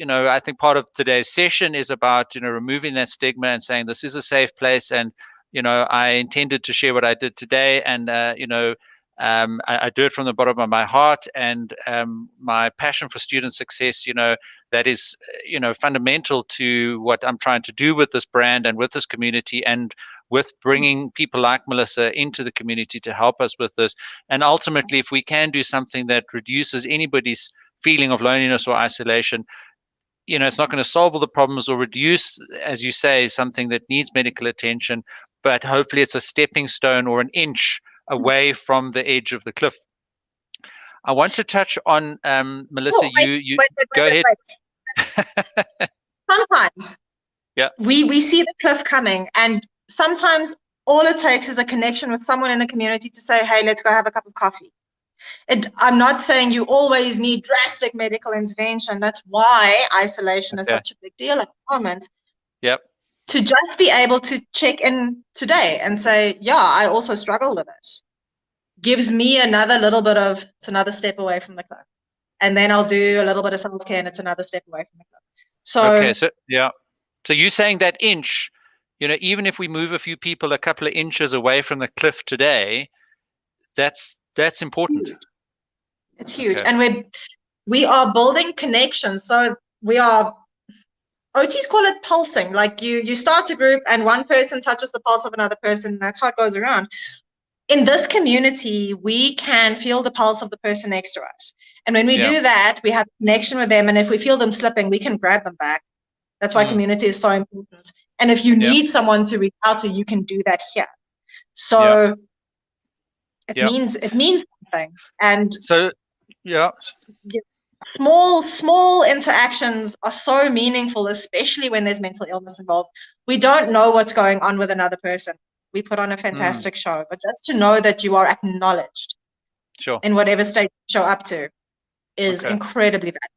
I think part of today's session is about, removing that stigma and saying this is a safe place. And, I intended to share what I did today. And, I do it from the bottom of my heart, and my passion for student success, that is, fundamental to what I'm trying to do with this brand and with this community, and with bringing people like Melissa into the community to help us with this. And ultimately, if we can do something that reduces anybody's feeling of loneliness or isolation, it's not going to solve all the problems or reduce, as you say, something that needs medical attention, but hopefully it's a stepping stone or an inch away from the edge of the cliff. I want to touch on, Melissa, wait, go ahead. Sometimes we see the cliff coming, and sometimes all it takes is a connection with someone in a community to say, hey, let's go have a cup of coffee. I'm not saying you always need drastic medical intervention. That's why isolation is such a big deal at the moment. Yep. To just be able to check in today and say, yeah, I also struggle with this, gives me another little bit of, it's another step away from the cliff. And then I'll do a little bit of self-care, and it's another step away from the cliff. So you're saying that inch, even if we move a few people a couple of inches away from the cliff today, that's important. It's huge. And we are building connections. So we are, OTs call it pulsing. Like you start a group and one person touches the pulse of another person, and that's how it goes around. In this community, we can feel the pulse of the person next to us. And when we do that, we have a connection with them. And if we feel them slipping, we can grab them back. That's why community is so important. And if you need someone to reach out to, you can do that here. So it means something. And so, small interactions are so meaningful, especially when there's mental illness involved. We don't know what's going on with another person. We put on a fantastic show, but just to know that you are acknowledged in whatever state you show up to is incredibly valuable.